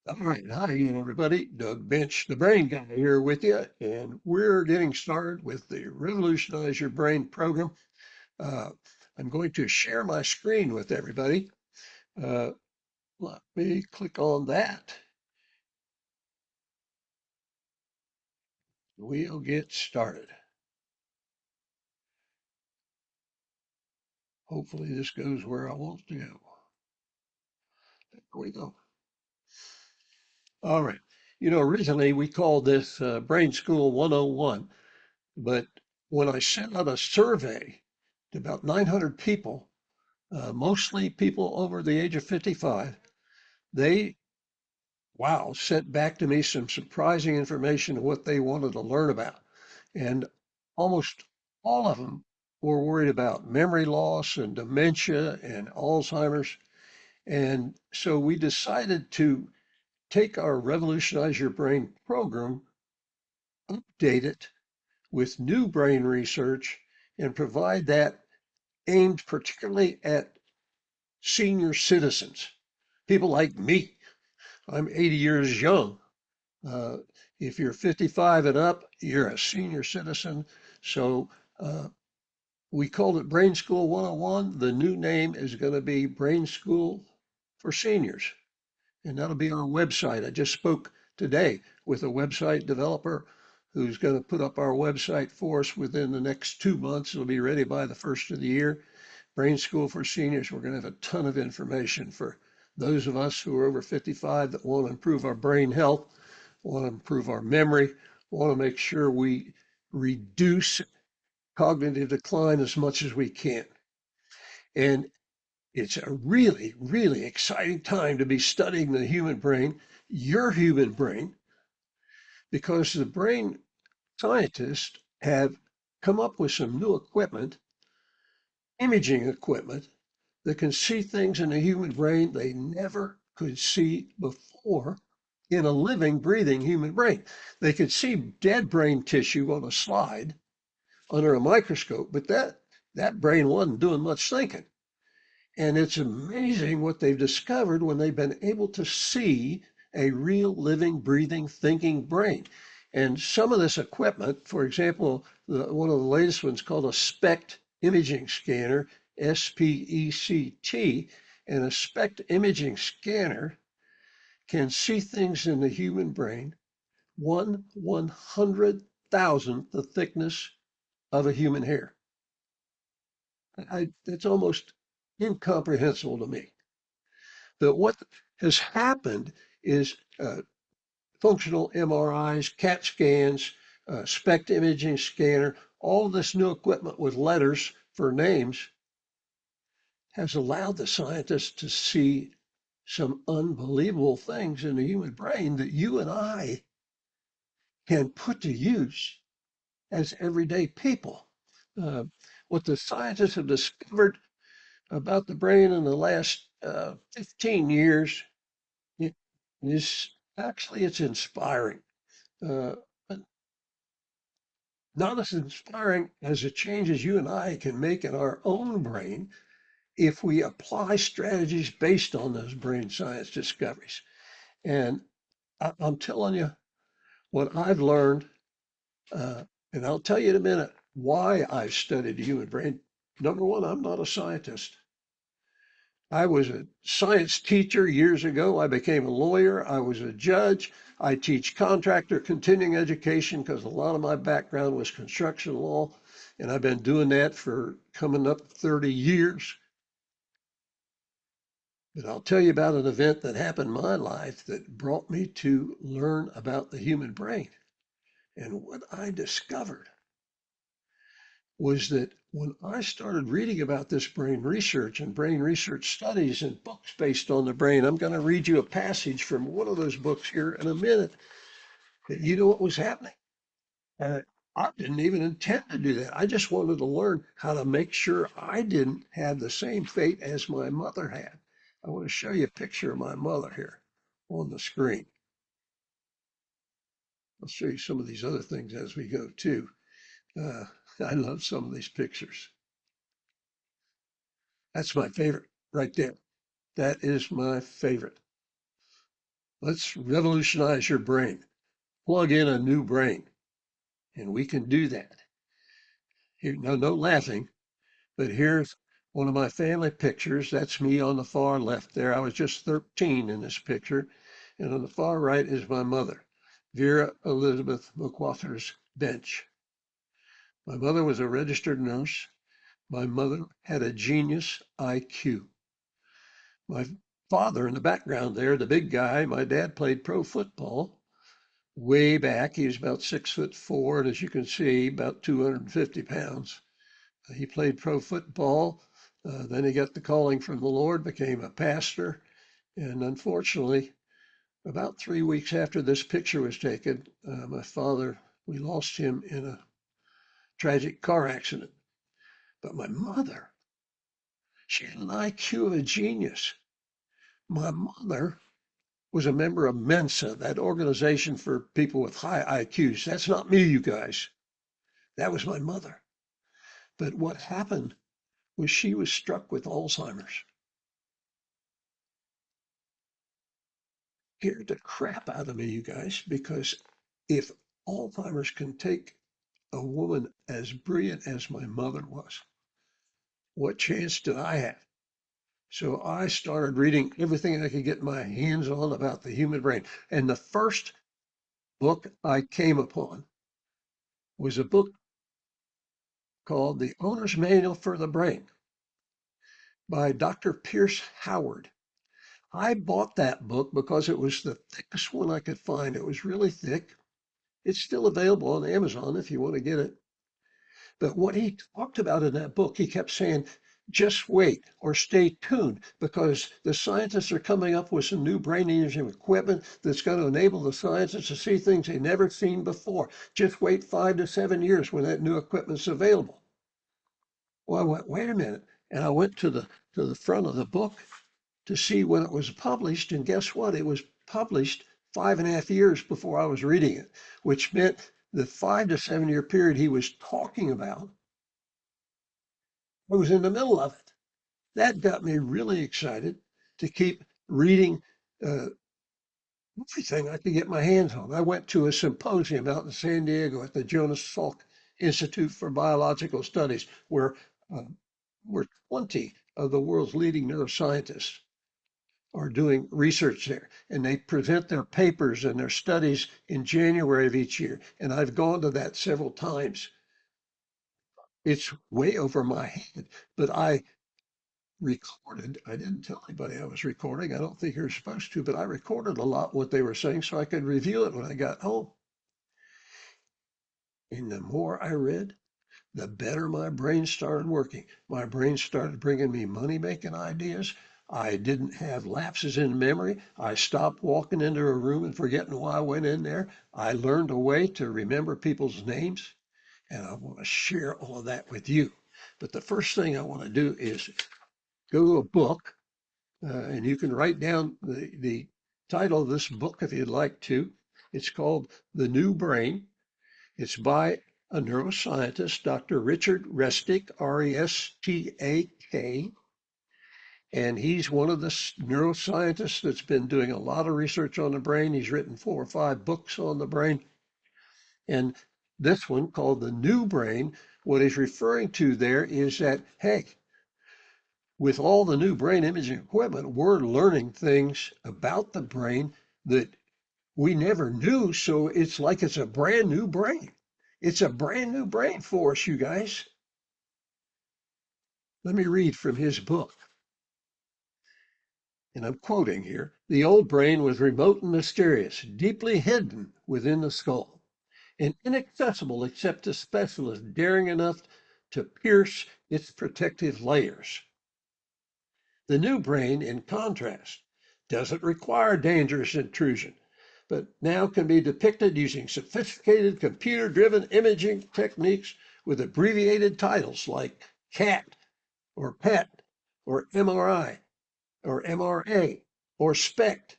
All right, hi again, everybody. Doug Bench, the brain guy, here with you, and we're getting started with the Revolutionize Your Brain program. Uh, I'm going to share my screen with everybody. Uh, Let me click on that. We'll get started. Hopefully, this goes where I want to go. There we go. All right. Originally we called this Brain School 101, but when I sent out a survey to about 900 people, mostly people over the age of 55, they, wow, sent back to me some surprising information of what they wanted to learn about. And almost all of them were worried about memory loss and dementia and Alzheimer's. And so we decided to take our Revolutionize Your Brain program, update it with new brain research, and provide that aimed particularly at senior citizens, people like me. I'm 80 years young. Uh, if you're 55 and up, you're a senior citizen. So uh, we called it Brain School 101. The new name is going to be Brain School for Seniors, and that'll be our website. I just spoke today with a website developer who's going to put up our website for us within the next 2 months. It'll be ready by the first of the year. Brain School for Seniors. We're going to have a ton of information for those of us who are over 55 that want to improve our brain health, want to improve our memory, want to make sure we reduce cognitive decline as much as we can. And it's a really, really exciting time to be studying the human brain, your human brain, because the brain scientists have come up with some new equipment, imaging equipment, that can see things in the human brain they never could see before in a living, breathing human brain. They could see dead brain tissue on a slide under a microscope, but that brain wasn't doing much thinking. And it's amazing what they've discovered when they've been able to see a real living, breathing, thinking brain. And some of this equipment, for example, one of the latest ones called a SPECT imaging scanner, SPECT, and a SPECT imaging scanner can see things in the human brain 1/100,000th the thickness of a human hair. It's almost incomprehensible to me. But what has happened is functional MRIs, CAT scans, SPECT imaging scanner, all of this new equipment with letters for names has allowed the scientists to see some unbelievable things in the human brain that you and I can put to use as everyday people. Uh, what the scientists have discovered about the brain in the last 15 years is actually it's inspiring. Uh, but not as inspiring as the changes you and I can make in our own brain if we apply strategies based on those brain science discoveries. And I'm telling you what I've learned, uh, and I'll tell you in a minute why I've studied the human brain. Number one, I'm not a scientist. I was a science teacher years ago. I became a lawyer. I was a judge. I teach contractor continuing education because a lot of my background was construction law. And I've been doing that for coming up 30 years. But I'll tell you about an event that happened in my life that brought me to learn about the human brain. And what I discovered was that when I started reading about this brain research and brain research studies and books based on the brain, I'm going to read you a passage from one of those books here in a minute. That you know what was happening? Uh, I didn't even intend to do that. I just wanted to learn how to make sure I didn't have the same fate as my mother had. I want to show you a picture of my mother here on the screen. I'll show you some of these other things as we go too. Uh, I love some of these pictures. That's my favorite right there. That is my favorite. Let's revolutionize your brain. Plug in a new brain. And we can do that. Here, now, no laughing, but here's one of my family pictures. That's me on the far left there. I was just 13 in this picture. And on the far right is my mother, Vera Elizabeth McWhorter's bench. My mother was a registered nurse. My mother had a genius IQ. My father in the background there, the big guy, my dad played pro football way back. He was about 6'4", and as you can see, about 250 pounds. He played pro football. Then he got the calling from the Lord, became a pastor. And unfortunately, about 3 weeks after this picture was taken, my father, we lost him in a tragic car accident. But my mother, she had an IQ of a genius. My mother was a member of Mensa, that organization for people with high IQs. That's not me, you guys. That was my mother. But what happened was she was struck with Alzheimer's. Scared the crap out of me, you guys, because if Alzheimer's can take a woman as brilliant as my mother was, what chance did I have? So I started reading everything I could get my hands on about the human brain. And the first book I came upon was a book called The Owner's Manual for the Brain by Dr. Pierce Howard. I bought that book because it was the thickest one I could find. It was really thick. It's still available on Amazon if you want to get it. But what he talked about in that book, he kept saying, just wait or stay tuned because the scientists are coming up with some new brain imaging equipment that's going to enable the scientists to see things they've never seen before. Just wait 5 to 7 years when that new equipment's available. Well, I went, wait a minute. And I went to the front of the book to see when it was published. And guess what? It was published 5.5 years before I was reading it, which meant the 5 to 7 year period he was talking about, I was in the middle of it. That got me really excited to keep reading everything I could get my hands on. I went to a symposium out in San Diego at the Jonas Salk Institute for Biological Studies, uh, where 20 of the world's leading neuroscientists are doing research there. And they present their papers and their studies in January of each year. And I've gone to that several times. It's way over my head, but I recorded. I didn't tell anybody I was recording. I don't think you're supposed to, but I recorded a lot what they were saying so I could review it when I got home. And the more I read, the better my brain started working. My brain started bringing me money making ideas. I didn't have lapses in memory. I stopped walking into a room and forgetting why I went in there. I learned a way to remember people's names, and I want to share all of that with you. But the first thing I want to do is go to a book, and you can write down the title of this book if you'd like to. It's called The New Brain. It's by a neuroscientist, Dr. Richard Restak, Restak, and he's one of the neuroscientists that's been doing a lot of research on the brain. He's written 4 or 5 books on the brain. And this one called The New Brain, what he's referring to there is that, hey, with all the new brain imaging equipment, we're learning things about the brain that we never knew. So it's like it's a brand new brain. It's a brand new brain for us, you guys. Let me read from his book. And I'm quoting here. The old brain was remote and mysterious, deeply hidden within the skull, and inaccessible except to specialists daring enough to pierce its protective layers. The new brain, in contrast, doesn't require dangerous intrusion, but now can be depicted using sophisticated computer-driven imaging techniques with abbreviated titles like CAT or PET or MRI or MRA or SPECT.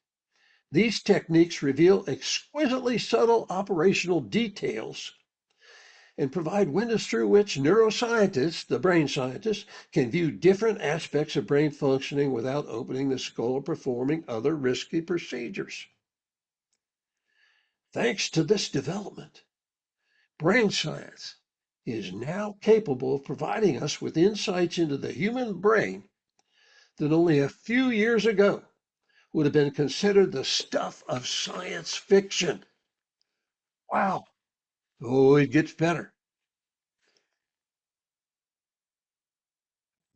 These techniques reveal exquisitely subtle operational details and provide windows through which neuroscientists, the brain scientists, can view different aspects of brain functioning without opening the skull or performing other risky procedures. Thanks to this development, brain science is now capable of providing us with insights into the human brain that only a few years ago would have been considered the stuff of science fiction. Wow. Oh, it gets better.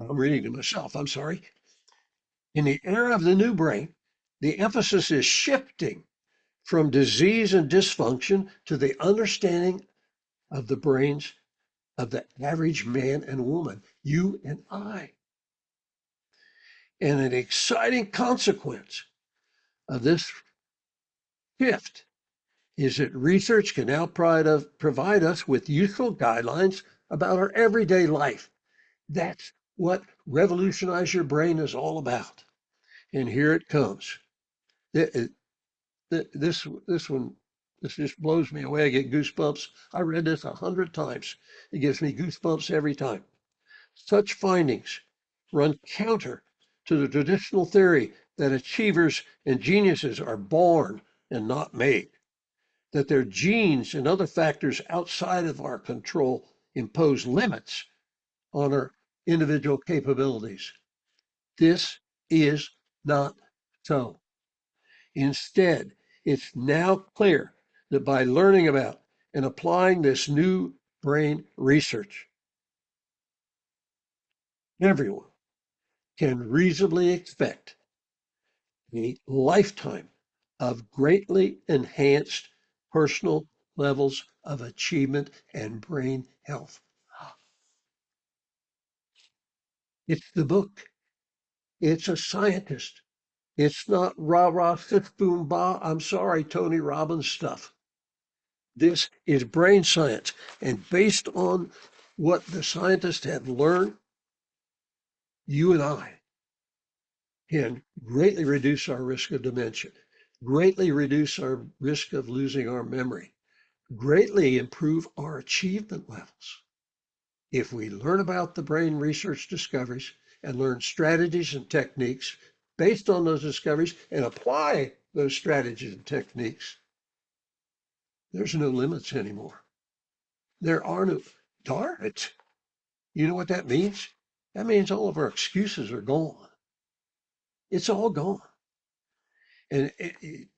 I'm reading to myself. I'm sorry. In the era of the new brain, the emphasis is shifting from disease and dysfunction to the understanding of the brains of the average man and woman, you and I. And an exciting consequence of this shift is that research can now provide us with useful guidelines about our everyday life. That's what Revolutionize Your Brain is all about. And here it comes. This one, this just blows me away. I get goosebumps. I read this 100 times. It gives me goosebumps every time. Such findings run counter to the traditional theory that achievers and geniuses are born and not made, that their genes and other factors outside of our control impose limits on our individual capabilities. This is not so. Instead, it's now clear that by learning about and applying this new brain research, everyone can reasonably expect a lifetime of greatly enhanced personal levels of achievement and brain health. It's the book. It's a scientist. It's not rah rah, fifth boom bah. I'm sorry, Tony Robbins stuff. This is brain science. And based on what the scientists have learned, you and I can greatly reduce our risk of dementia, greatly reduce our risk of losing our memory, greatly improve our achievement levels if we learn about the brain research discoveries and learn strategies and techniques based on those discoveries and apply those strategies and techniques. There's no limits anymore. There are no, darn it. You know what that means? That means all of our excuses are gone. It's all gone. And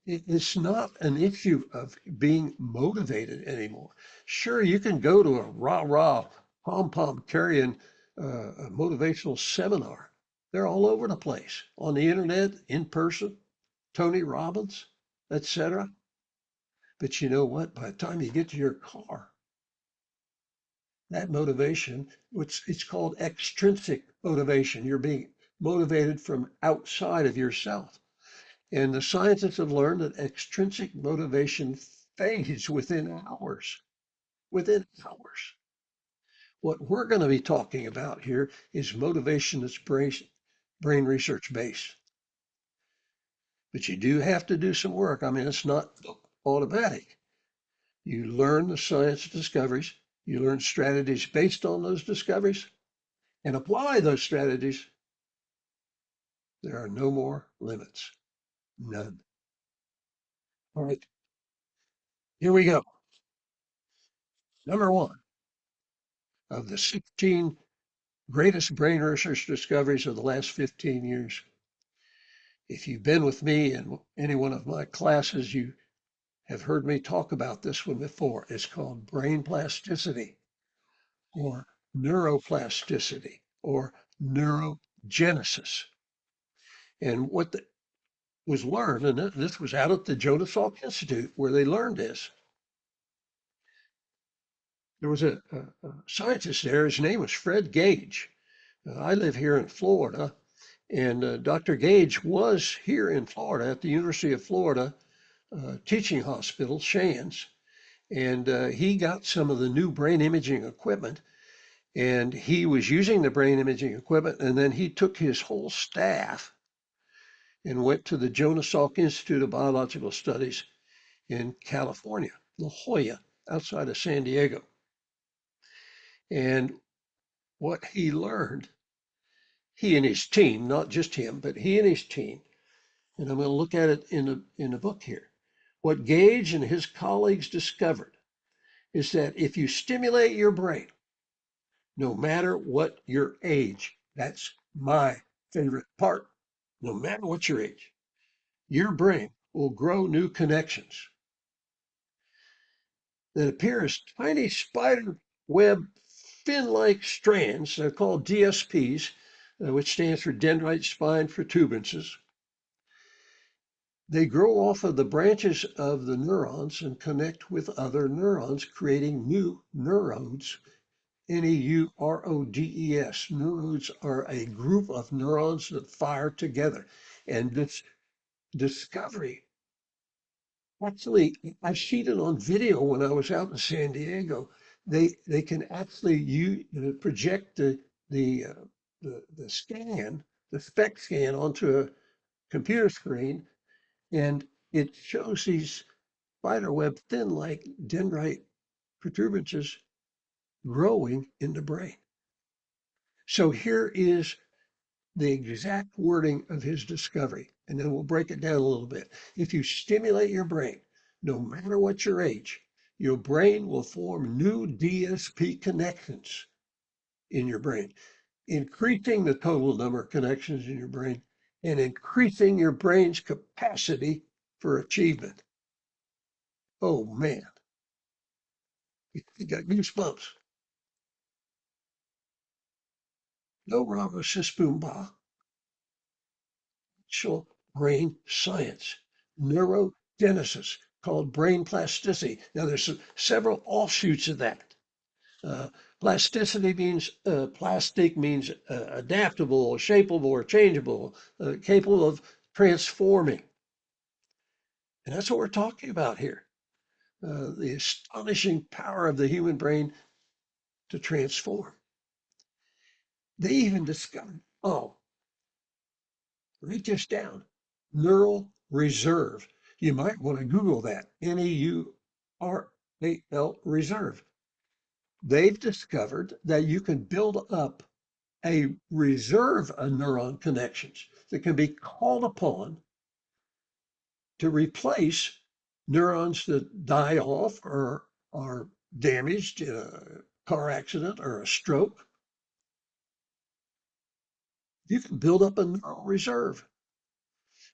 it's not an issue of being motivated anymore. Sure, you can go to a rah-rah, pom-pom carrying a motivational seminar. They're all over the place, on the internet, in person, Tony Robbins, etc. But you know what? By the time you get to your car, that motivation, which it's called extrinsic motivation. You're being motivated from outside of yourself. And the scientists have learned that extrinsic motivation fades within hours. Within hours. What we're going to be talking about here is motivation that's brain research based. But you do have to do some work. I mean, it's not automatic. You learn the science discoveries, you learn strategies based on those discoveries, and apply those strategies. There are no more limits. None. All right, here we go. Number one of the 16 greatest brain research discoveries of the last 15 years. If you've been with me in any one of my classes, you have heard me talk about this one before. It's called brain plasticity or neuroplasticity or neurogenesis. And what was learned, and this was out at the Jonas Salk Institute where they learned this. There was a scientist there, his name was Fred Gage. I live here in Florida, and Dr. Gage was here in Florida at the University of Florida Teaching Hospital, Shands, and he got some of the new brain imaging equipment, and he was using the brain imaging equipment, and then he took his whole staff and went to the Jonas Salk Institute of Biological Studies in California, La Jolla, outside of San Diego. And what he learned, he and his team, not just him, but he and his team, and I'm going to look at it in the book here. What Gage and his colleagues discovered is that if you stimulate your brain, no matter what your age, that's my favorite part, no matter what your age, your brain will grow new connections that appear as tiny spider web fin-like strands. They're called DSPs, which stands for dendrite spine protuberances. They grow off of the branches of the neurons and connect with other neurons, creating new neurodes. Neurodes. Neurodes are a group of neurons that fire together. And this discovery, actually, I've seen it on video when I was out in San Diego. They can actually project the scan, the SPECT scan onto a computer screen, and it shows these spiderweb thin like dendrite protuberances growing in the brain. So here is the exact wording of his discovery, and then we'll break it down a little bit. If you stimulate your brain, no matter what your age, your brain will form new DSP connections in your brain, increasing the total number of connections in your brain and increasing your brain's capacity for achievement. Oh man, you got goosebumps. No Rama Sispumba, actual brain science, neurogenesis, called brain plasticity. Now, there's several offshoots of that. Uh, Plasticity means plastic means adaptable, shapeable, or changeable, capable of transforming. And that's what we're talking about here. The astonishing power of the human brain to transform. They even discovered, oh, write this down, neural reserve. You might want to Google that, Neural reserve. They've discovered that you can build up a reserve of neuron connections that can be called upon to replace neurons that die off or are damaged in a car accident or a stroke. You can build up a neural reserve.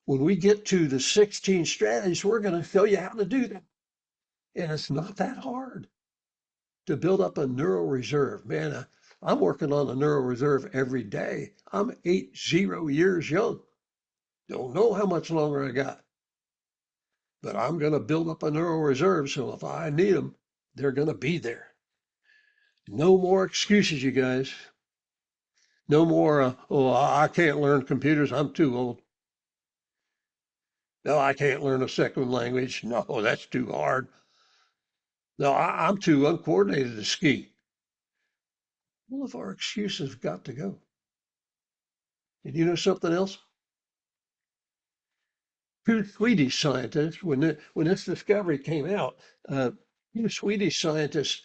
When we get to the 16 strategies, we're going to show you how to do that. And it's not that hard to build up a neural reserve. Man, I'm working on a neural reserve every day. I'm 80 years young. Don't know how much longer I got, but I'm going to build up a neural reserve. So if I need them, they're going to be there. No more excuses, you guys. No more, oh, I can't learn computers. I'm too old. No, I can't learn a second language. No, that's too hard. No, I'm too uncoordinated to ski. All of our excuses have got to go. And you know something else? Two Swedish scientists, when this discovery came out, two Swedish scientists,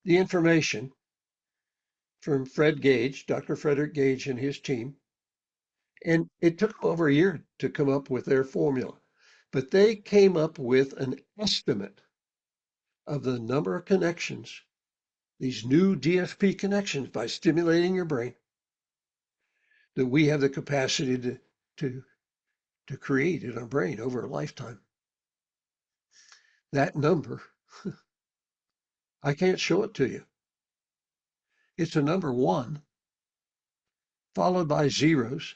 the information from Fred Gage, Dr. Frederick Gage and his team, and it took over a year to come up with their formula. But they came up with an estimate of the number of connections, these new DSP connections, by stimulating your brain, that we have the capacity to create in our brain over a lifetime. That number, I can't show it to you. It's a number one, followed by zeros,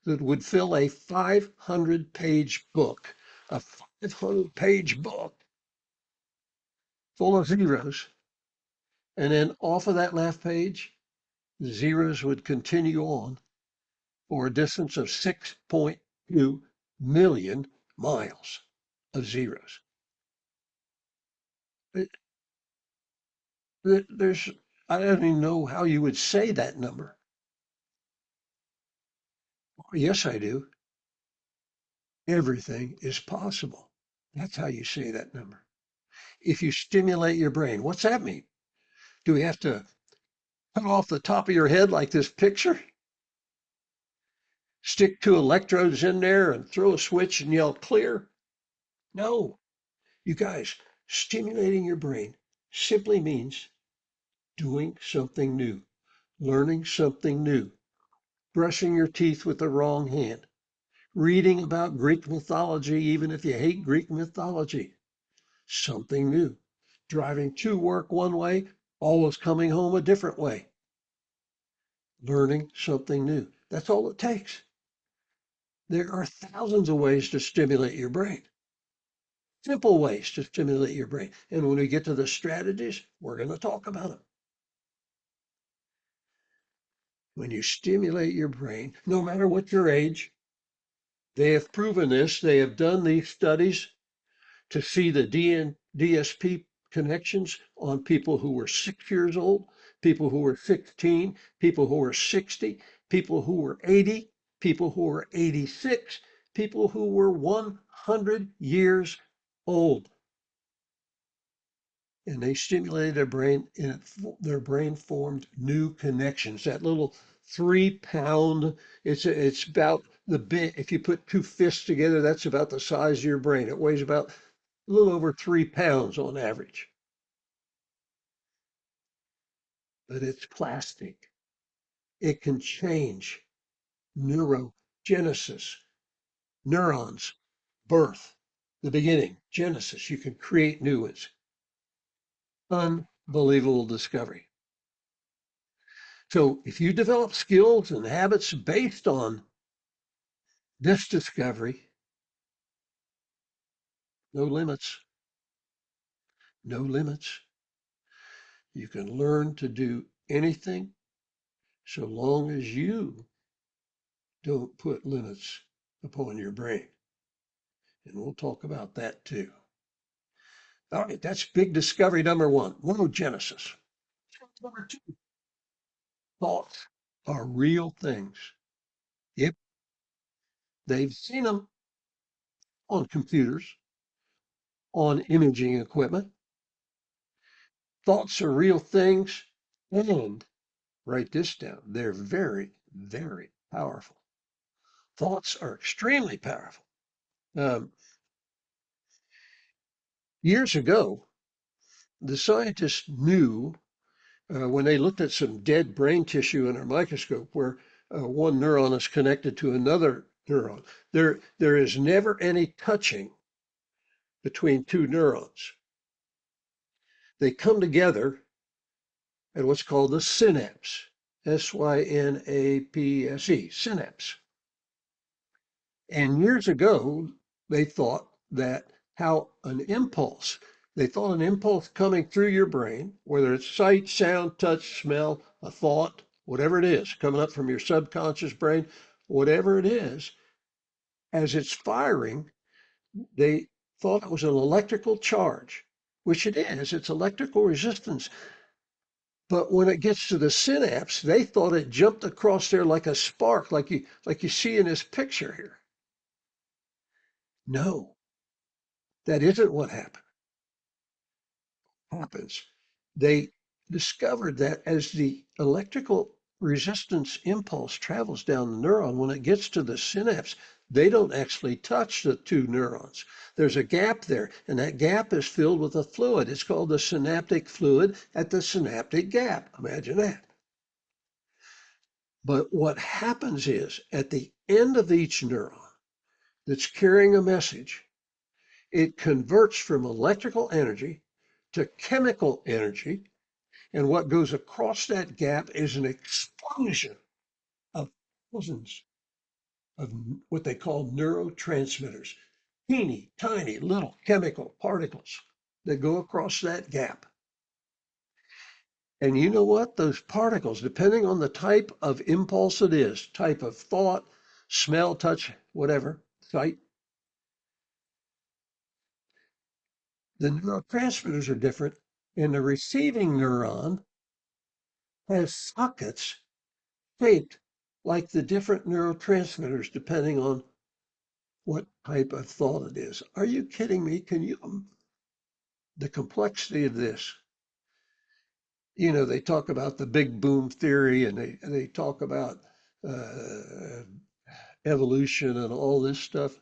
that would fill a 500-page book, a 500-page book full of zeros. And then off of that last page, the zeros would continue on for a distance of 6.2 million miles of zeros. There's, I don't even know how you would say that number. Yes, I do. Everything is possible. That's how you say that number. If you stimulate your brain, what's that mean? Do we have to cut off the top of your head like this picture? Stick two electrodes in there and throw a switch and yell clear? No, you guys, stimulating your brain simply means doing something new, learning something new, brushing your teeth with the wrong hand, reading about Greek mythology, even if you hate Greek mythology, something new, driving to work one way, always coming home a different way, learning something new. That's all it takes. There are thousands of ways to stimulate your brain, simple ways to stimulate your brain. And when we get to the strategies, we're going to talk about them. When you stimulate your brain, no matter what your age, they have proven this. They have done these studies to see the DSP connections on people who were 6 years old, people who were 16, people who were 60, people who were 80, people who were 86, people who were 100 years old. And they stimulated their brain, and their brain formed new connections. That little 3 pound, it's about the big, if you put two fists together, that's about the size of your brain. It weighs about a little over 3 pounds on average. But it's plastic. It can change neurogenesis, neurons, birth, the beginning, Genesis. You can create new ones. Unbelievable discovery. So if you develop skills and habits based on this discovery, no limits, no limits. You can learn to do anything so long as you don't put limits upon your brain. And we'll talk about that too. All right, that's big discovery number one, neurogenesis. Number two, thoughts are real things. Yep, they've seen them on computers, on imaging equipment. Thoughts are real things, and write this down, they're very, very powerful. Thoughts are extremely powerful. Um, Years ago, the scientists knew when they looked at some dead brain tissue in a microscope where one neuron is connected to another neuron. There is never any touching between two neurons. They come together at what's called the synapse, synapse, synapse. And years ago, they thought that they thought an impulse coming through your brain, whether it's sight, sound, touch, smell, a thought, whatever it is, coming up from your subconscious brain, whatever it is, as it's firing, they thought it was an electrical charge, which it is. It's electrical resistance. But when it gets to the synapse, they thought it jumped across there like a spark, like you see in this picture here. No, that isn't what happens. They discovered that as the electrical resistance impulse travels down the neuron, when it gets to the synapse, they don't actually touch the two neurons. There's a gap there, and that gap is filled with a fluid. It's called the synaptic fluid at the synaptic gap. Imagine that. But what happens is at the end of each neuron that's carrying a message, it converts from electrical energy to chemical energy. And what goes across that gap is an explosion of thousands of what they call neurotransmitters, teeny tiny little chemical particles that go across that gap. And you know what? Those particles, depending on the type of impulse it is, type of thought, smell, touch, whatever, sight, the neurotransmitters are different. And the receiving neuron has sockets shaped like the different neurotransmitters depending on what type of thought it is. Are you kidding me? The complexity of this? They talk about the big boom theory and they talk about uh, evolution and all this stuff,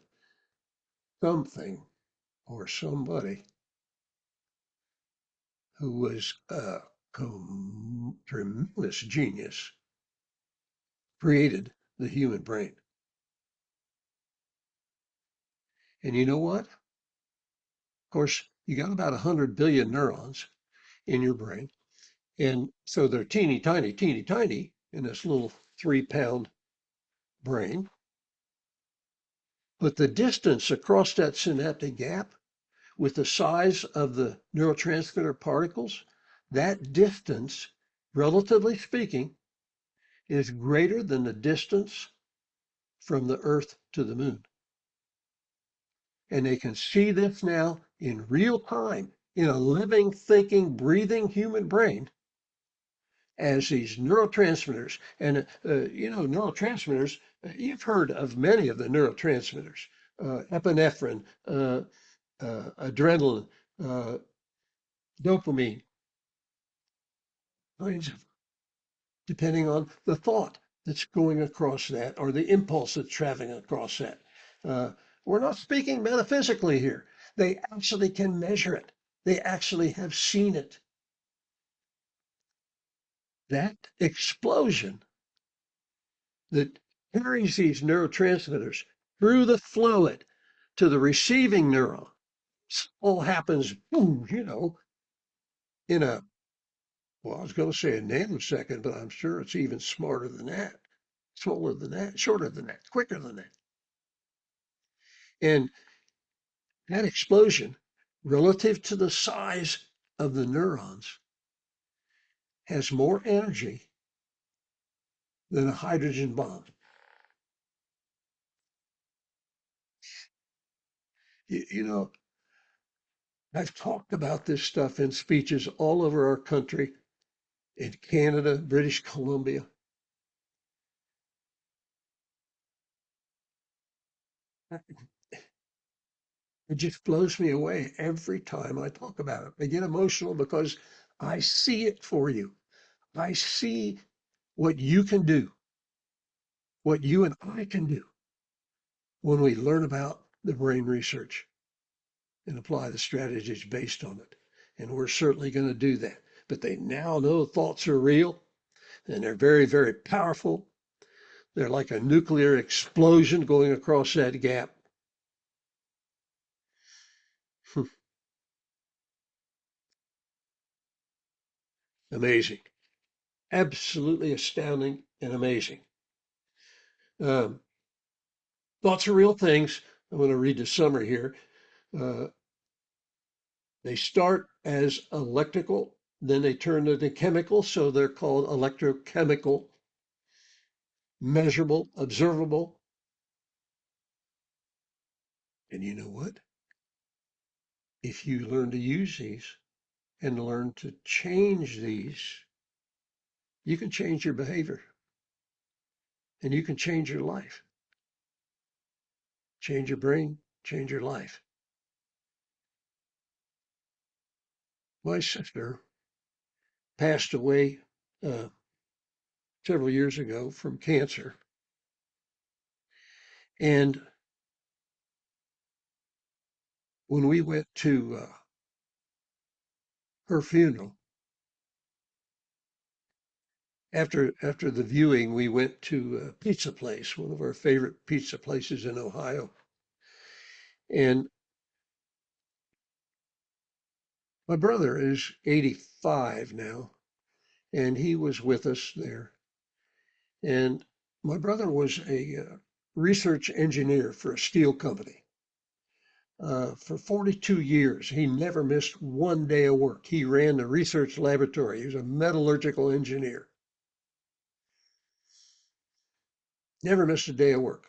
something or somebody who was a tremendous genius created the human brain. And you know what? Of course, you got about 100 billion neurons in your brain. And so they're teeny tiny in this little 3 pound brain. But the distance across that synaptic gap with the size of the neurotransmitter particles, that distance, relatively speaking, is greater than the distance from the Earth to the moon. And they can see this now in real time in a living, thinking, breathing human brain as these neurotransmitters. And, neurotransmitters, you've heard of many of the neurotransmitters, epinephrine, adrenaline, uh, dopamine, kinds of, depending on the thought that's going across that or the impulse that's traveling across that. Uh, we're not speaking metaphysically here. They actually can measure it. They actually have seen it. That explosion that carries these neurotransmitters through the fluid to the receiving neuron all happens, boom, in a, well, I was going to say a nanosecond, but I'm sure it's even smarter than that, smaller than that, shorter than that, quicker than that. And that explosion, relative to the size of the neurons, has more energy than a hydrogen bomb. You know, I've talked about this stuff in speeches all over our country, in Canada, British Columbia. It just blows me away every time I talk about it. I get emotional because I see it for you. I see what you can do, what you and I can do when we learn about the brain research and apply the strategies based on it. And we're certainly going to do that. But they now know thoughts are real and they're very, very powerful. They're like a nuclear explosion going across that gap. Amazing. Absolutely astounding and amazing. Um, Thoughts are real things. I'm going to read the summary here. Uh, they start as electrical, then they turn into chemical, so they're called electrochemical, measurable, observable. And you know what? If you learn to use these and learn to change these, you can change your behavior and you can change your life, change your brain, change your life. My sister passed away uh, several years ago from cancer. And when we went to her funeral, after the viewing, we went to a pizza place, one of our favorite pizza places in Ohio. And my brother is 85 now, and he was with us there. And my brother was a research engineer for a steel company. For 42 years, he never missed one day of work. He ran the research laboratory. He was a metallurgical engineer. Never missed a day of work.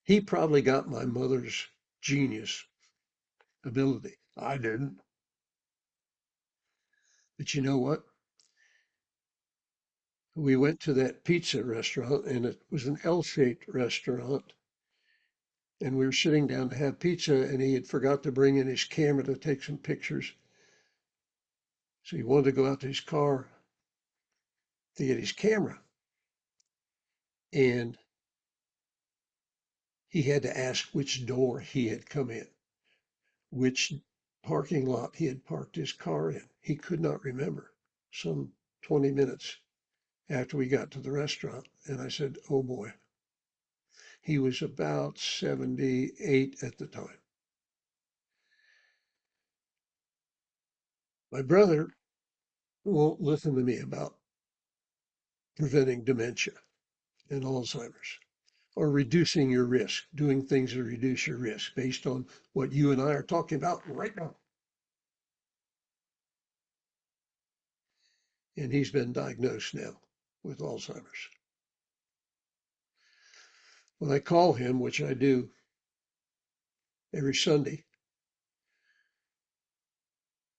He probably got my mother's genius ability. I didn't. But you know what? We went to that pizza restaurant, and it was an L-shaped restaurant. And we were sitting down to have pizza, and he had forgot to bring in his camera to take some pictures. So he wanted to go out to his car to get his camera. And He had to ask which door he had come in, which parking lot he had parked his car in. He could not remember. Some 20 minutes after we got to the restaurant, and I said, "Oh boy." He was about 78 at the time. My brother won't listen to me about preventing dementia and Alzheimer's or reducing your risk, doing things to reduce your risk based on what you and I are talking about right now. And he's been diagnosed now with Alzheimer's. When I call him, which I do every Sunday,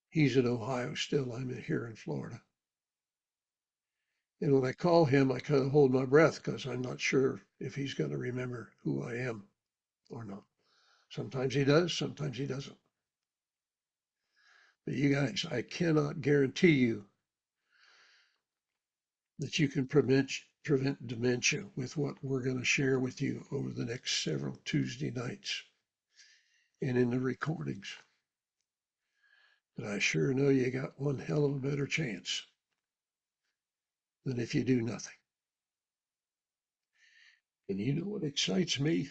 he's in Ohio still. I'm here in Florida. And when I call him, I kind of hold my breath because I'm not sure if he's going to remember who I am or not. Sometimes he does, sometimes he doesn't. But you guys, I cannot guarantee you that you can prevent dementia with what we're going to share with you over the next several Tuesday nights and in the recordings. But I sure know you got one hell of a better chance than if you do nothing. And you know what excites me?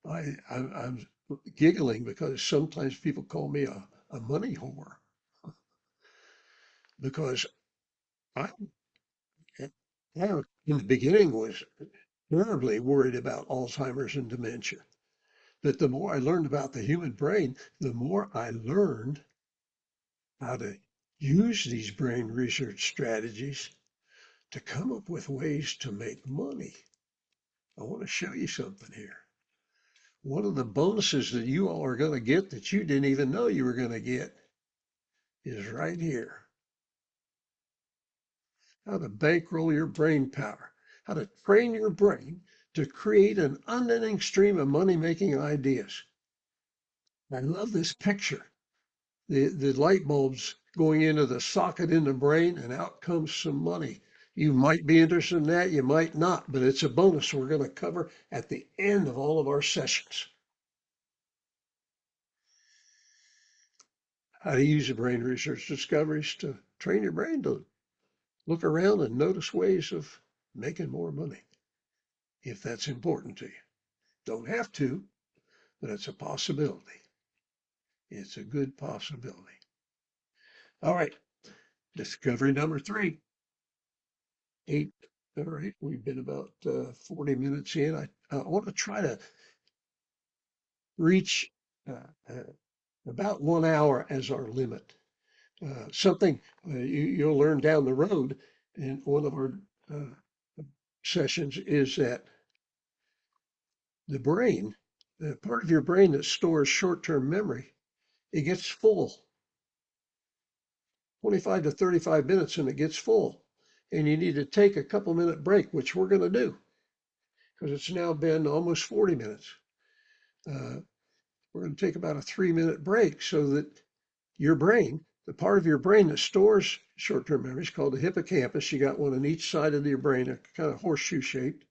I'm giggling because sometimes people call me a money whore because I, I in the beginning was terribly worried about Alzheimer's and dementia. But the more I learned about the human brain, the more I learned how to use these brain research strategies to come up with ways to make money. I want to show you something here. One of the bonuses that you all are going to get that you didn't even know you were going to get is right here. How to bankroll your brain power, how to train your brain to create an unending stream of money-making ideas. I love this picture. The light bulbs going into the socket in the brain, and out comes some money. You might be interested in that, you might not, but it's a bonus we're going to cover at the end of all of our sessions. How to use the brain research discoveries to train your brain to look around and notice ways of making more money, if that's important to you. Don't have to, but it's a possibility. It's a good possibility. All right, discovery number 3. 8. All right, we've been about 40 minutes in. I want to try to reach uh, about 1 hour as our limit. Something you'll learn down the road in one of our sessions is that the brain, the part of your brain that stores short-term memory, it gets full. 25 to 35 minutes and it gets full. And you need to take a couple minute break, which we're going to do because it's now been almost 40 minutes. We're going to take about a 3-minute break so that your brain, the part of your brain that stores short-term memories called the hippocampus, you got one on each side of your brain, a kind of horseshoe shaped.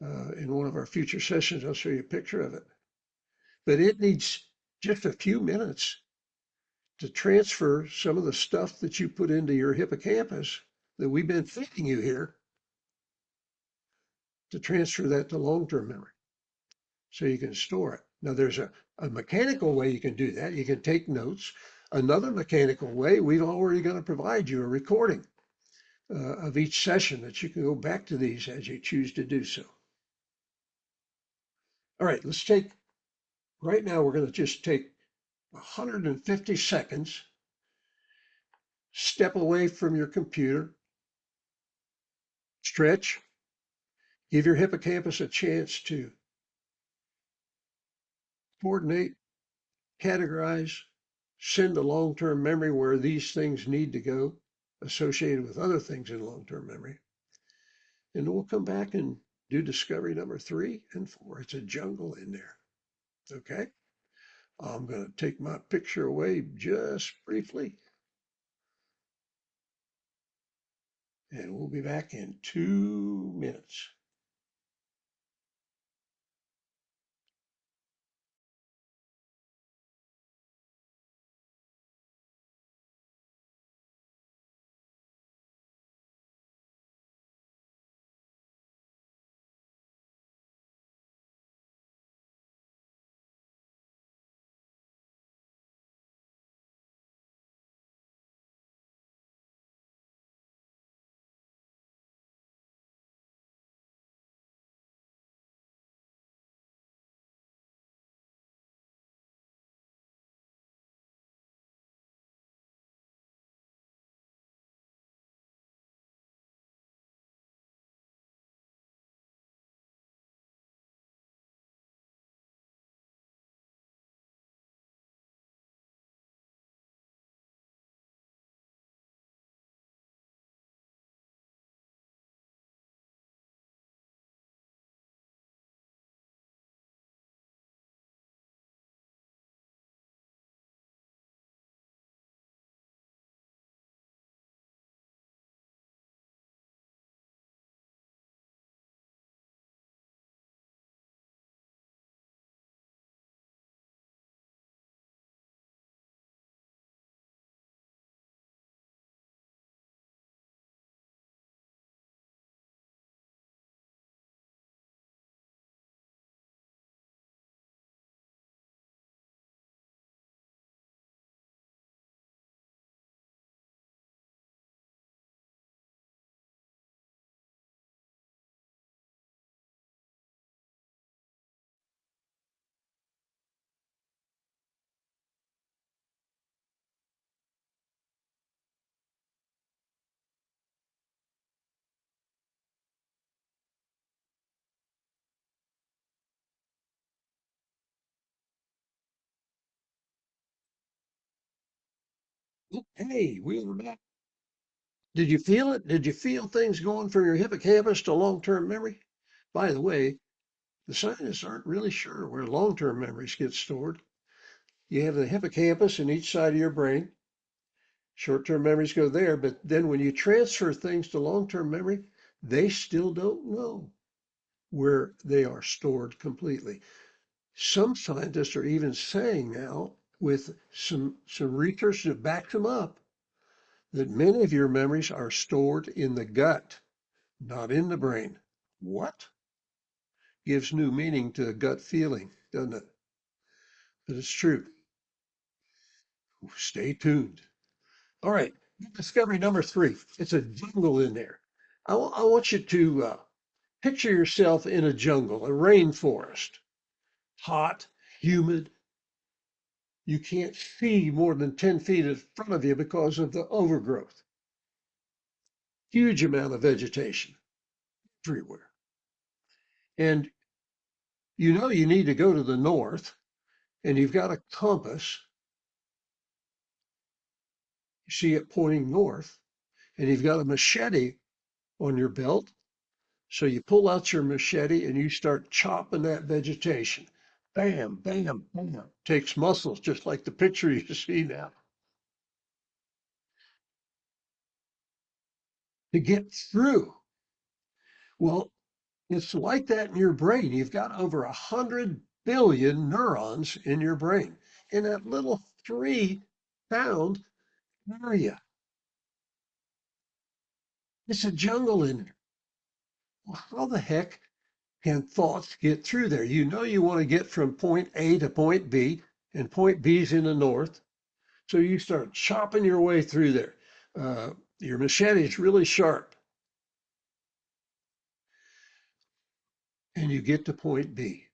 In one of our future sessions, I'll show you a picture of it. But it needs just a few minutes to transfer some of the stuff that you put into your hippocampus that we've been feeding you here to transfer that to long-term memory so you can store it. Now, there's a mechanical way you can do that. You can take notes. Another mechanical way, we've already going to provide you a recording of each session that you can go back to these as you choose to do so. All right, let's take, right now, we're going to just take 150 seconds, step away from your computer, stretch, give your hippocampus a chance to coordinate, categorize, send to long-term memory where these things need to go, associated with other things in long-term memory. And then we'll come back and do discovery number 3 and 4. It's a jungle in there. Okay? I'm going to take my picture away just briefly. And we'll be back in 2 minutes. Hey, we are back. Did you feel it? Did you feel things going from your hippocampus to long-term memory? By the way, the scientists aren't really sure where long-term memories get stored. You have the hippocampus in each side of your brain. Short-term memories go there, but then when you transfer things to long-term memory, they still don't know where they are stored completely. Some scientists are even saying now, with some research that backs them up, that many of your memories are stored in the gut, not in the brain. What? Gives new meaning to gut feeling, doesn't it? But it's true. Stay tuned. All right, discovery number 3. It's a jungle in there. I want you to picture yourself in a jungle, a rainforest, hot, humid. You can't see more than 10 feet in front of you because of the overgrowth. Huge amount of vegetation everywhere. And you know you need to go to the north, and you've got a compass. You see it pointing north, and you've got a machete on your belt. So you pull out your machete and you start chopping that vegetation. Bam, bam, bam. Takes muscles, just like the picture you see now, to get through. Well, it's like that in your brain. You've got over 100 billion neurons in your brain in that little 3 pound area. It's a jungle in there. Well, how the heck can thoughts get through there? You know you want to get from point A to point B, and point B is in the north. So you start chopping your way through there. Your machete is really sharp, and you get to point B,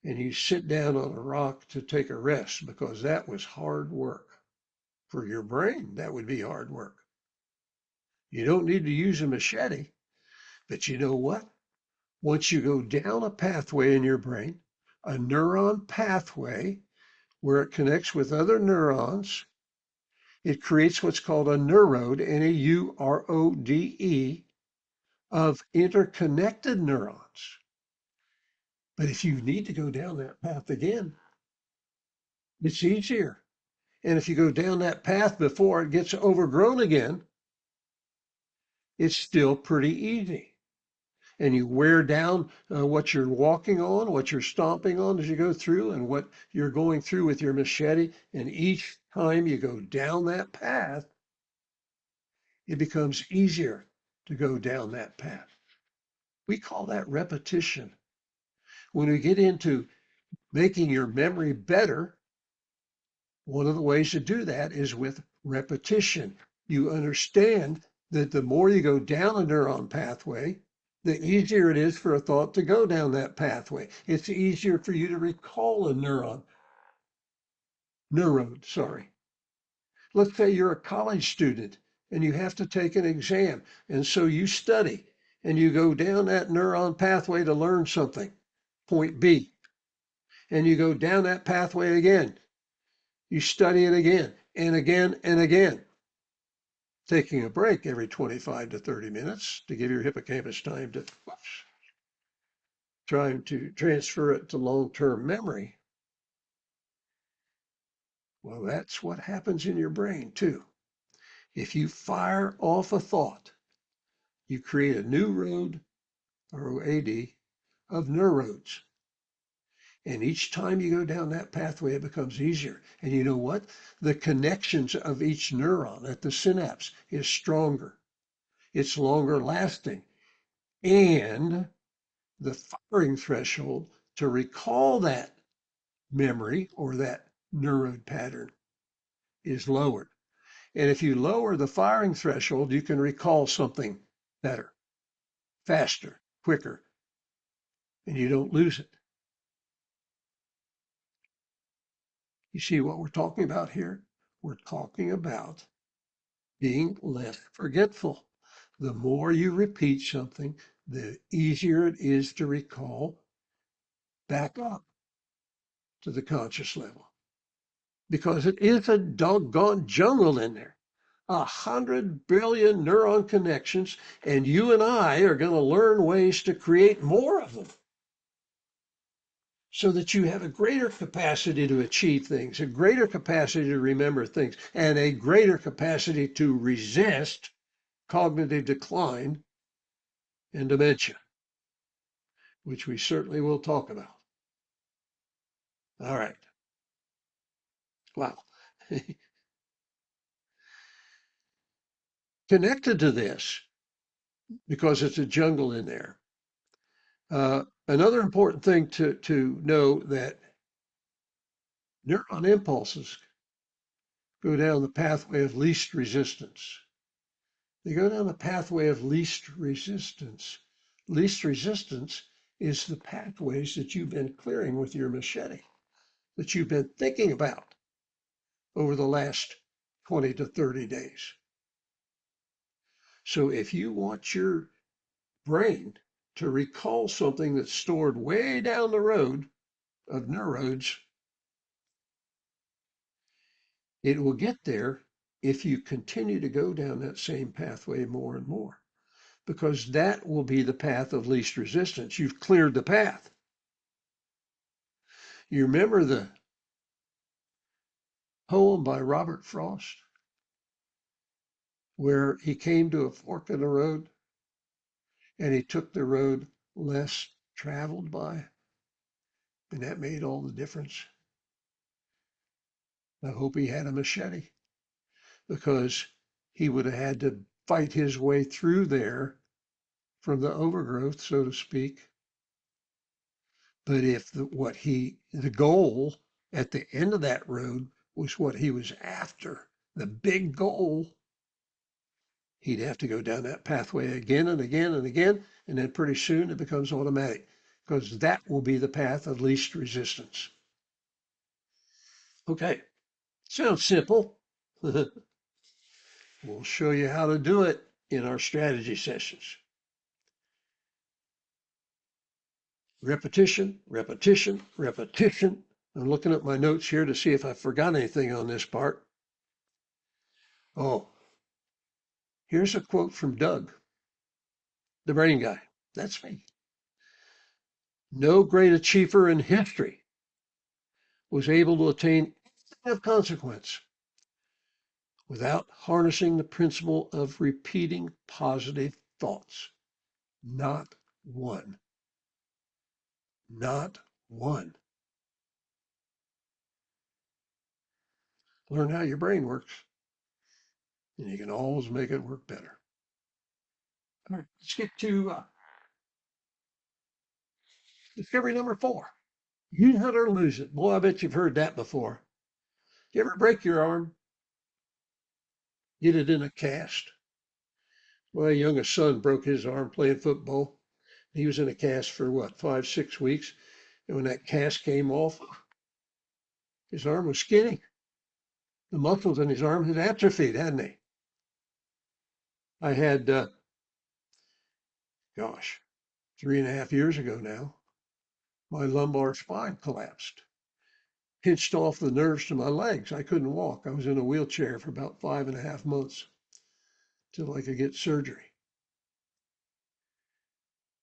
and you sit down on a rock to take a rest because that was hard work. For your brain, that would be hard work. You don't need to use a machete, but you know what? Once you go down a pathway in your brain, a neuron pathway where it connects with other neurons, it creates what's called a neurode, N-A-U-R-O-D-E, of interconnected neurons. But if you need to go down that path again, it's easier. And if you go down that path before it gets overgrown again, it's still pretty easy. And you wear down what you're walking on, what you're stomping on as you go through, and what you're going through with your machete. And each time you go down that path, it becomes easier to go down that path. We call that repetition. When we get into making your memory better, one of the ways to do that is with repetition. You understand that the more you go down a neuron pathway, the easier it is for a thought to go down that pathway. It's easier for you to recall a neurode, sorry. Let's say you're a college student and you have to take an exam, and so you study and you go down that neuron pathway to learn something, point B, and you go down that pathway again. You study it again and again and again, taking a break every 25 to 30 minutes to give your hippocampus time to trying to transfer it to long-term memory. Well, that's what happens in your brain too. If you fire off a thought, you create a new road, R-O-A-D, of neurodes. And each time you go down that pathway, it becomes easier. And you know what? The connections of each neuron at the synapse is stronger. It's longer lasting. And the firing threshold to recall that memory or that neurode pattern is lowered. And if you lower the firing threshold, you can recall something better, faster, quicker, and you don't lose it. You see what we're talking about here? We're talking about being less forgetful. The more you repeat something, the easier it is to recall back up to the conscious level. because it is a doggone jungle in there. 100 billion neuron connections, and you and I are going to learn ways to create more of them so that you have a greater capacity to achieve things, a greater capacity to remember things, and a greater capacity to resist cognitive decline and dementia, which we certainly will talk about. All right. Wow. Connected to this, because it's a jungle in there, another important thing to know that neuron impulses go down the pathway of least resistance. They go down the pathway of least resistance. Least resistance is the pathways that you've been clearing with your machete, that you've been thinking about over the last 20 to 30 days. So if you want your brain to recall something that's stored way down the road of neurodes, it will get there if you continue to go down that same pathway more and more, because that will be the path of least resistance. You've cleared the path. You remember the poem by Robert Frost where he came to a fork in the road and he took the road less traveled by, and that made all the difference. I hope he had a machete, because he would have had to fight his way through there from the overgrowth, so to speak. But if the goal at the end of that road was what he was after, the big goal, he'd have to go down that pathway again and again and again, and then pretty soon it becomes automatic, because that will be the path of least resistance. Okay, sounds simple. We'll show you how to do it in our strategy sessions. Repetition, repetition, repetition. I'm looking at my notes here to see if I forgot anything on this part. Oh, here's a quote from Doug, the brain guy. That's me. No great achiever in history was able to attain anything of consequence without harnessing the principle of repeating positive thoughts. Not one. Not one. Learn how your brain works, and you can always make it work better. All right, let's get to discovery number 4. Use it or lose it. Boy, I bet you've heard that before. You ever break your arm? Get it in a cast? My youngest son broke his arm playing football. He was in a cast for what, 5, 6 weeks. And when that cast came off, his arm was skinny. The muscles in his arm had atrophied, hadn't they? I had, gosh, 3.5 years ago now, my lumbar spine collapsed, pinched off the nerves to my legs. I couldn't walk. I was in a wheelchair for about 5.5 months till I could get surgery.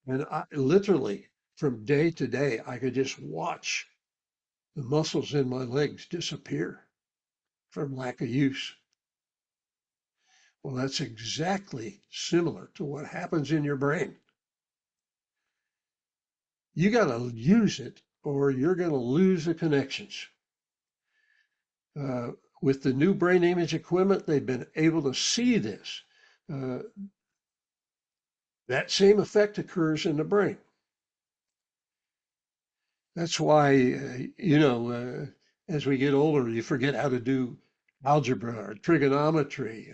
And I literally, from day to day, I could just watch the muscles in my legs disappear from lack of use. Well, that's exactly similar to what happens in your brain. You got to use it or you're going to lose the connections. With the new brain image equipment, they've been able to see this. That same effect occurs in the brain. That's why, as we get older, you forget how to do algebra or trigonometry.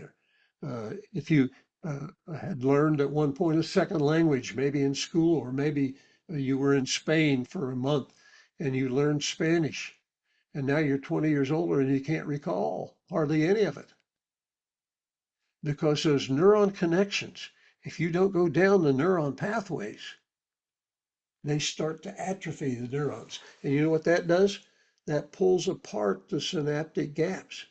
If you had learned at one point a second language, maybe in school, or maybe you were in Spain for a month and you learned Spanish, and now you're 20 years older and you can't recall hardly any of it. Because those neuron connections, if you don't go down the neuron pathways, they start to atrophy the neurons. And you know what that does? that pulls apart the synaptic gaps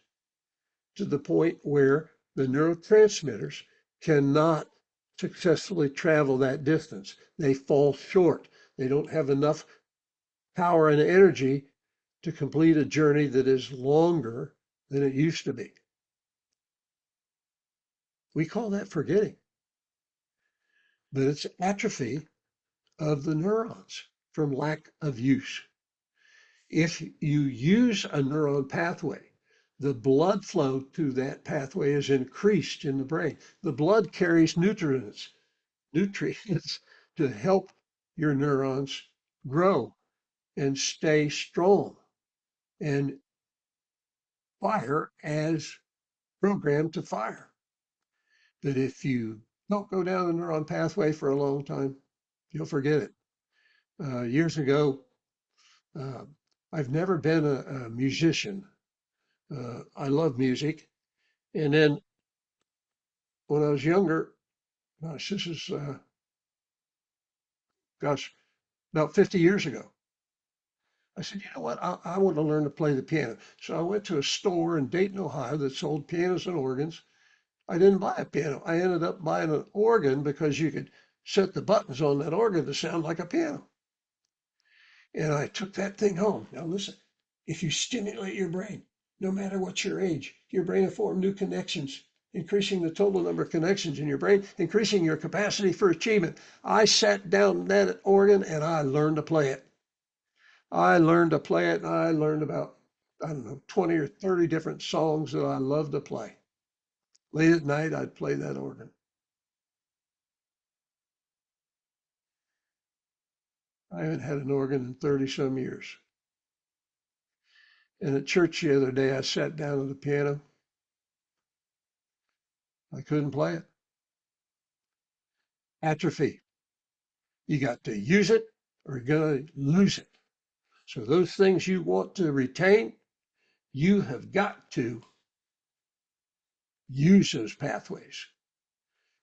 to the point where the neurotransmitters cannot successfully travel that distance. They fall short. They don't have enough power and energy to complete a journey that is longer than it used to be. We call that forgetting, but it's atrophy of the neurons from lack of use. If you use a neuron pathway, the blood flow to that pathway is increased in the brain. The blood carries nutrients to help your neurons grow and stay strong and fire as programmed to fire. But if you don't go down the neuron pathway for a long time, you'll forget it. Years ago, uh, I've never been a musician. I love music. And then when I was younger, this is, gosh, about 50 years ago, I said, you know what? I want to learn to play the piano. So I went to a store in Dayton, Ohio that sold pianos and organs. I didn't buy a piano. I ended up buying an organ because you could set the buttons on that organ to sound like a piano. And I took that thing home. Now listen, if you stimulate your brain, no matter what your age, your brain will form new connections, increasing the total number of connections in your brain, increasing your capacity for achievement. I sat down that organ and I learned to play it. I learned to play it and I learned about, I don't know, 20 or 30 different songs that I love to play. Late at night, I'd play that organ. I haven't had an organ in 30 some years. And at church the other day, I sat down at the piano. I couldn't play it. Atrophy. You got to use it or you're going to lose it. So those things you want to retain, you have got to use those pathways.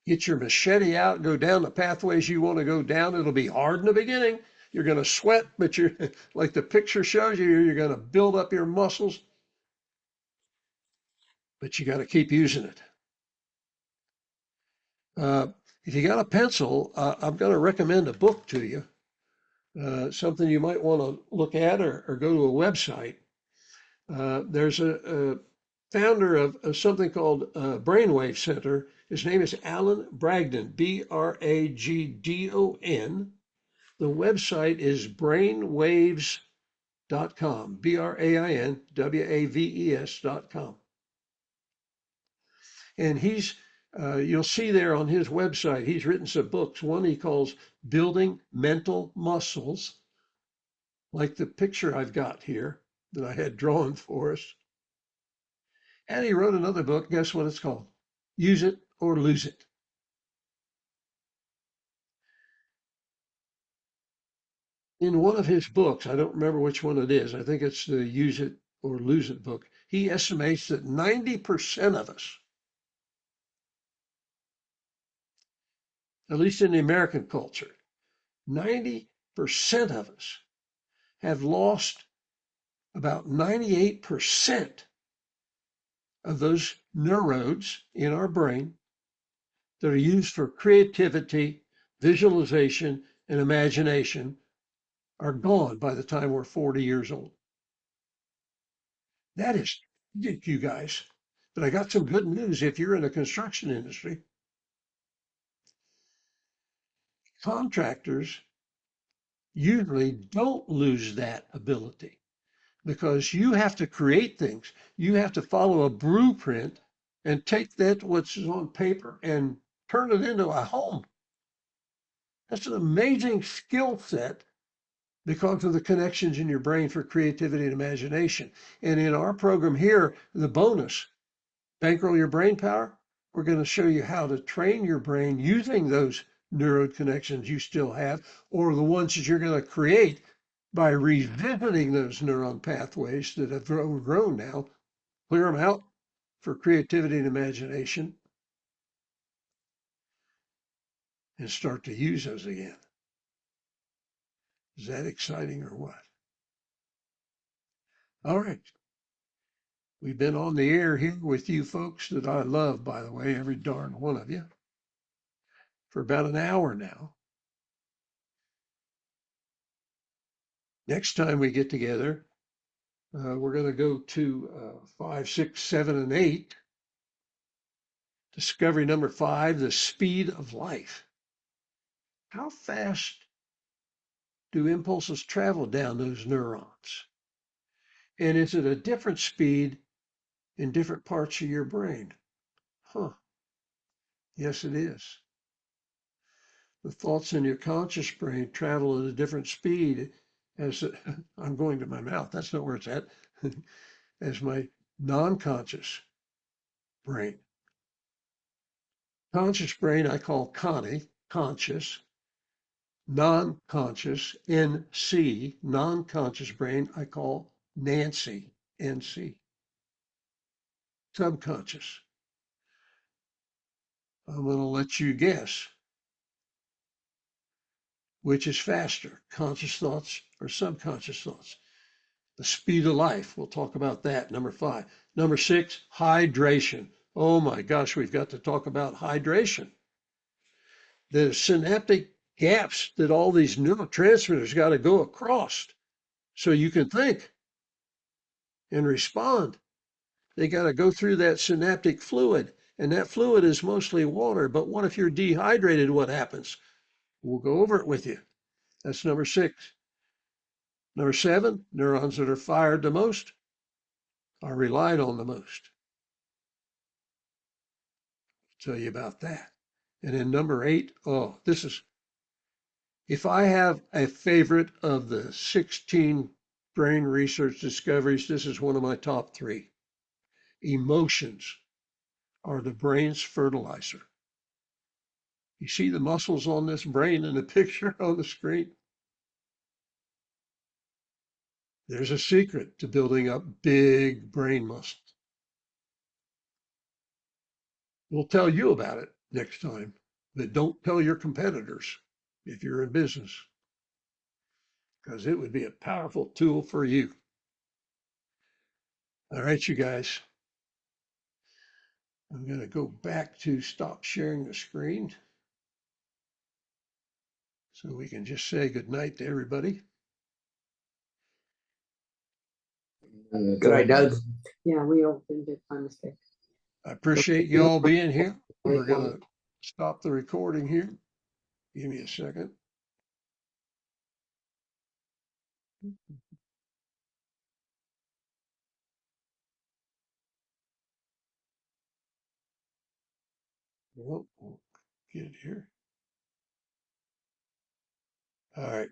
Get your machete out, go down the pathways you want to go down. It'll be hard in the beginning. You're going to sweat, but you're like the picture shows you, you're going to build up your muscles, but you got to keep using it. Uh, if you got a pencil, I'm going to recommend a book to you, something you might want to look at or go to a website. There's a founder of something called Brainwave Center. His name is Alan Bragdon, Bragdon. The website is brainwaves.com, brainwaves.com. And you'll see there on his website, he's written some books. One he calls Building Mental Muscles, like the picture I've got here that I had drawn for us. And he wrote another book. Guess what it's called? Use It or Lose It. In one of his books, I don't remember which one it is, I think it's the Use It or Lose It book, he estimates that 90% of us, at least in the American culture, 90% of us have lost about 98% of those neurodes in our brain that are used for creativity, visualization, and imagination are gone by the time we're 40 years old. That is, you guys. But I got some good news. If you're in the construction industry, contractors usually don't lose that ability because you have to create things. You have to follow a blueprint and take that what's on paper and turn it into a home. That's an amazing skill set because of the connections in your brain for creativity and imagination. And in our program here, the bonus, Bankroll Your Brain Power, we're going to show you how to train your brain using those neural connections you still have, or the ones that you're going to create by revisiting those neuron pathways that have grown now, clear them out for creativity and imagination, and start to use those again. Is that exciting or what? All right. We've been on the air here with you folks that I love, by the way, every darn one of you, for about an hour now. Next time we get together, we're going to go to 5, 6, 7, and 8. Discovery number 5, the speed of light. How fast do impulses travel down those neurons? And is it a different speed in different parts of your brain? Huh. Yes, it is. The thoughts in your conscious brain travel at a different speed as I'm going to my mouth. That's not where it's at. As my non-conscious brain. Conscious brain I call Connie, conscious. Non-conscious, NC, non-conscious brain I call Nancy, NC. Subconscious. I'm going to let you guess which is faster, conscious thoughts or subconscious thoughts. The speed of life, we'll talk about that. Number 5. Number 6, hydration. Oh my gosh, we've got to talk about hydration. The synaptic gaps that all these neurotransmitters got to go across so you can think and respond. They got to go through that synaptic fluid, and that fluid is mostly water. But what if you're dehydrated? What happens? We'll go over it with you. That's number 6. Number 7, neurons that are fired the most are relied on the most. I'll tell you about that. And then number 8, oh, this is, if I have a favorite of the 16 brain research discoveries, this is one of my top 3. Emotions are the brain's fertilizer. You see the muscles on this brain in the picture on the screen? There's a secret to building up big brain muscles. We'll tell you about it next time, but don't tell your competitors if you're in business, because it would be a powerful tool for you. All right, you guys. I'm going to go back to stop sharing the screen so we can just say good night to everybody. Good night, Doug. Yeah, we all did by mistake. I appreciate you all being here. We're going to stop the recording here. Give me a second. Well, we'll get it here. All right.